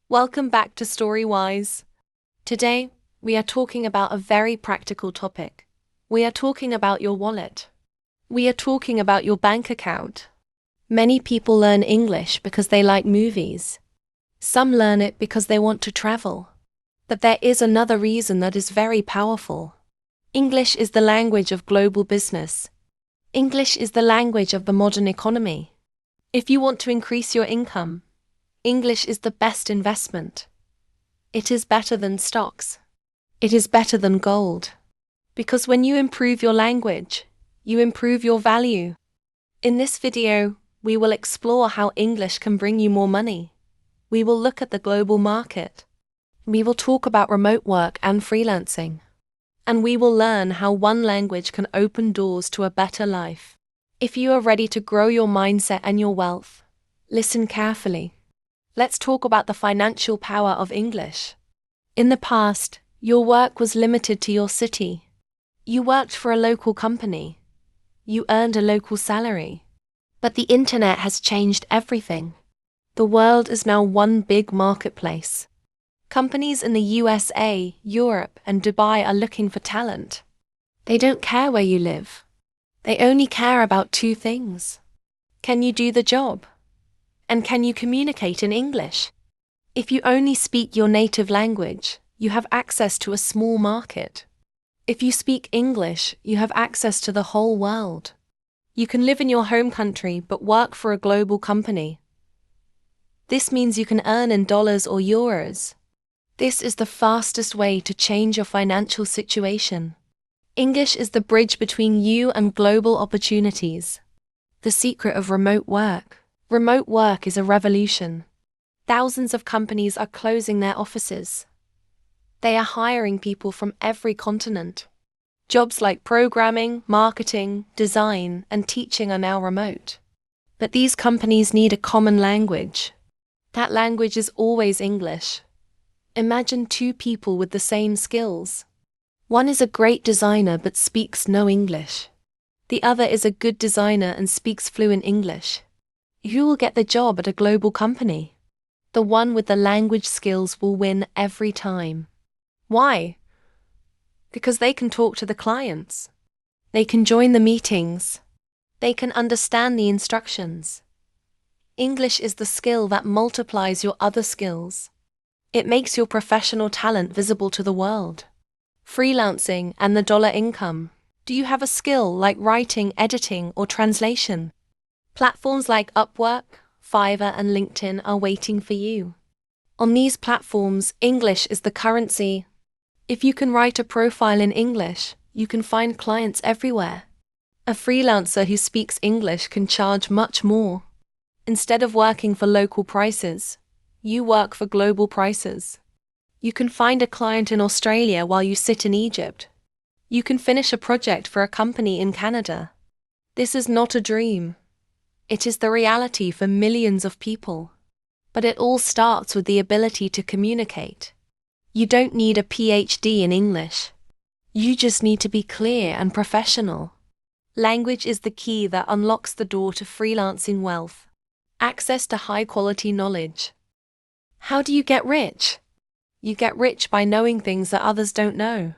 Welcome back to Storywise. Today, we are talking about a very practical topic. We are talking about your wallet. We are talking about your bank account. Many people learn English because they like movies. Some learn it because they want to travel. But there is another reason that is very powerful. English is the language of global business. English is the language of the modern economy. If you want to increase your income, English is the best investment. It is better than stocks. It is better than gold. Because when you improve your language, you improve your value. In this video, we will explore how English can bring you more money. We will look at the global market. We will talk about remote work and freelancing. And we will learn how one language can open doors to a better life. If you are ready to grow your mindset and your wealth, listen carefully. Let's talk about the financial power of English. In the past, your work was limited to your city. You worked for a local company. You earned a local salary. But the internet has changed everything. The world is now one big marketplace. Companies in the USA, Europe, and Dubai are looking for talent. They don't care where you live. They only care about two things. Can you do the job? And can you communicate in English? If you only speak your native language, you have access to a small market. If you speak English, you have access to the whole world. You can live in your home country but work for a global company. This means you can earn in dollars or euros. This is the fastest way to change your financial situation. English is the bridge between you and global opportunities. The secret of remote work. Remote work is a revolution. Thousands of companies are closing their offices. They are hiring people from every continent. Jobs like programming, marketing, design, and teaching are now remote. But these companies need a common language. That language is always English. Imagine two people with the same skills. One is a great designer but speaks no English. The other is a good designer and speaks fluent English. Who will get the job at a global company? The one with the language skills will win every time. Why? Because they can talk to the clients. They can join the meetings. They can understand the instructions. English is the skill that multiplies your other skills. It makes your professional talent visible to the world. Freelancing and the dollar income. Do you have a skill like writing, editing, or translation? Platforms like Upwork, Fiverr, and LinkedIn are waiting for you. On these platforms, English is the currency. If you can write a profile in English, you can find clients everywhere. A freelancer who speaks English can charge much more. Instead of working for local prices, you work for global prices. You can find a client in Australia while you sit in Egypt. You can finish a project for a company in Canada. This is not a dream. It is the reality for millions of people. But it all starts with the ability to communicate. You don't need a PhD in English. You just need to be clear and professional. Language is the key that unlocks the door to freelancing wealth. Access to high-quality knowledge. How do you get rich? You get rich by knowing things that others don't know.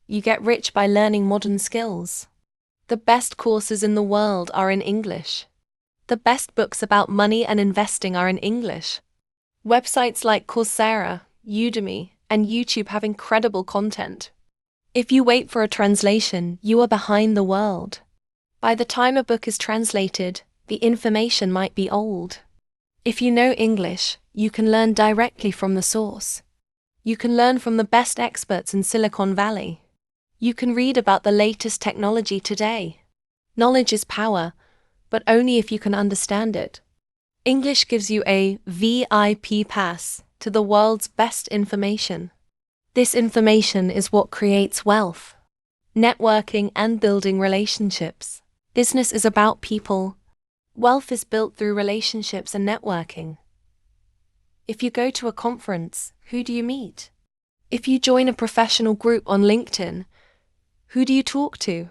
You get rich by learning modern skills. The best courses in the world are in English. The best books about money and investing are in English. Websites like Coursera, Udemy, and YouTube have incredible content. If you wait for a translation, you are behind the world. By the time a book is translated, the information might be old. If you know English, you can learn directly from the source. You can learn from the best experts in Silicon Valley. You can read about the latest technology today. Knowledge is power, but only if you can understand it. English gives you a VIP pass to the world's best information. This information is what creates wealth, networking, and building relationships. Business is about people. Wealth is built through relationships and networking. If you go to a conference, who do you meet? If you join a professional group on LinkedIn, who do you talk to?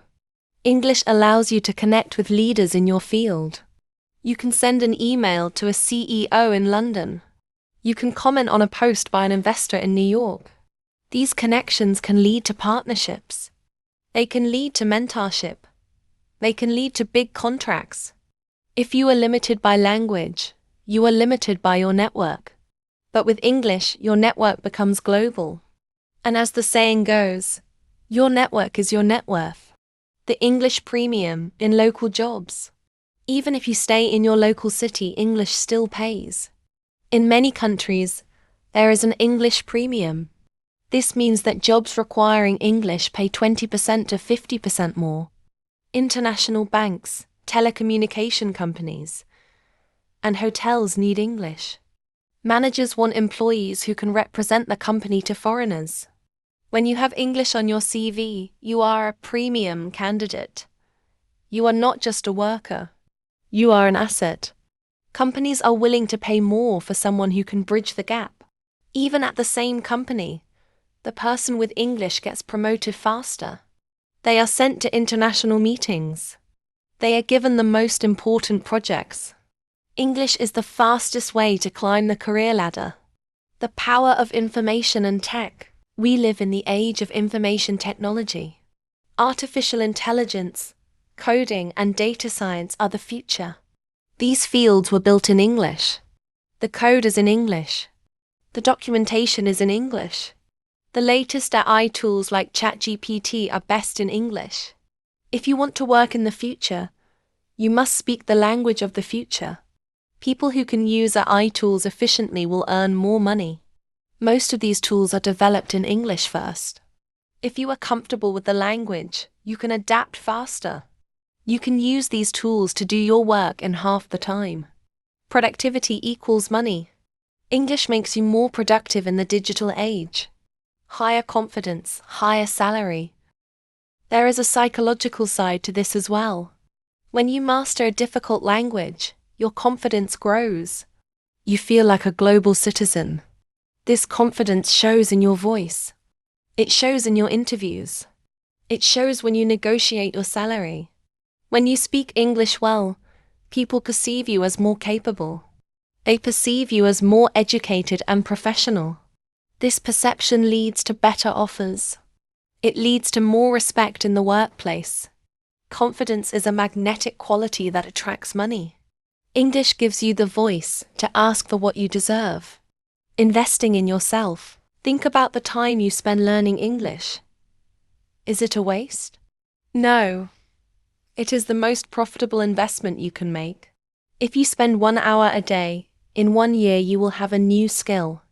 English allows you to connect with leaders in your field. You can send an email to a CEO in London. You can comment on a post by an investor in New York. These connections can lead to partnerships. They can lead to mentorship. They can lead to big contracts. If you are limited by language, you are limited by your network. But with English, your network becomes global. And as the saying goes, your network is your net worth. The English premium in local jobs. Even if you stay in your local city, English still pays. In many countries, there is an English premium. This means that jobs requiring English pay 20% to 50% more. International banks, telecommunication companies, and hotels need English. Managers want employees who can represent the company to foreigners. When you have English on your CV, you are a premium candidate. You are not just a worker. You are an asset. Companies are willing to pay more for someone who can bridge the gap. Even at the same company, the person with English gets promoted faster. They are sent to international meetings. They are given the most important projects. English is the fastest way to climb the career ladder. The power of information and tech. We live in the age of information technology. Artificial intelligence, coding, and data science are the future. These fields were built in English. The code is in English. The documentation is in English. The latest AI tools like ChatGPT are best in English. If you want to work in the future, you must speak the language of the future. People who can use AI tools efficiently will earn more money. Most of these tools are developed in English first. If you are comfortable with the language, you can adapt faster. You can use these tools to do your work in half the time. Productivity equals money. English makes you more productive in the digital age. Higher confidence, higher salary. There is a psychological side to this as well. When you master a difficult language, your confidence grows. You feel like a global citizen. This confidence shows in your voice. It shows in your interviews. It shows when you negotiate your salary. When you speak English well, people perceive you as more capable. They perceive you as more educated and professional. This perception leads to better offers. It leads to more respect in the workplace. Confidence is a magnetic quality that attracts money. English gives you the voice to ask for what you deserve. Investing in yourself. Think about the time you spend learning English. Is it a waste? No. It is the most profitable investment you can make. If you spend 1 hour a day, in 1 year you will have a new skill.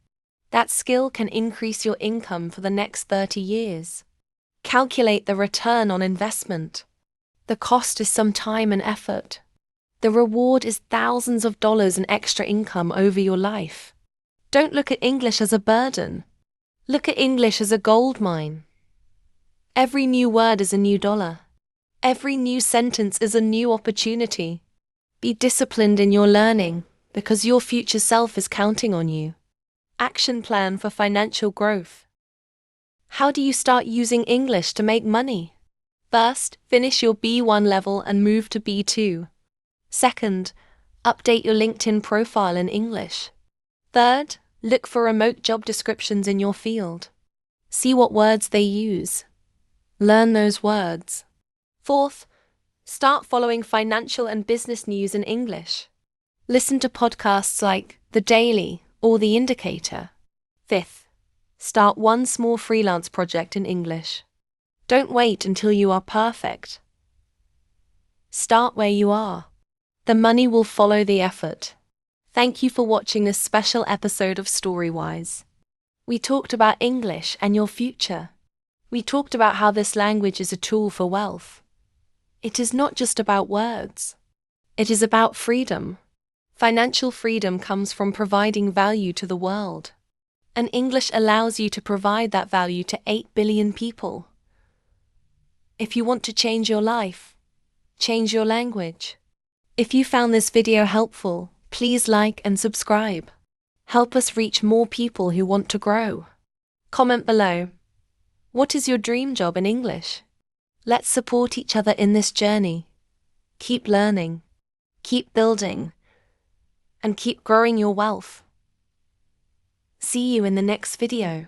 That skill can increase your income for the next 30 years. Calculate the return on investment. The cost is some time and effort. The reward is thousands of dollars in extra income over your life. Don't look at English as a burden. Look at English as a gold mine. Every new word is a new dollar. Every new sentence is a new opportunity. Be disciplined in your learning, because your future self is counting on you. Action plan for financial growth. How do you start using English to make money? First, finish your B1 level and move to B2. Second, update your LinkedIn profile in English. Third, look for remote job descriptions in your field. See what words they use. Learn those words. Fourth, start following financial and business news in English. Listen to podcasts like The Daily or The Indicator. Fifth, start one small freelance project in English. Don't wait until you are perfect. Start where you are. The money will follow the effort. Thank you for watching this special episode of Storywise. We talked about English and your future. We talked about how this language is a tool for wealth. It is not just about words. It is about freedom. Financial freedom comes from providing value to the world. And English allows you to provide that value to 8 billion people. If you want to change your life, change your language. If you found this video helpful, please like and subscribe. Help us reach more people who want to grow. Comment below. What is your dream job in English? Let's support each other in this journey. Keep learning, keep building, and keep growing your wealth. see you in the next video.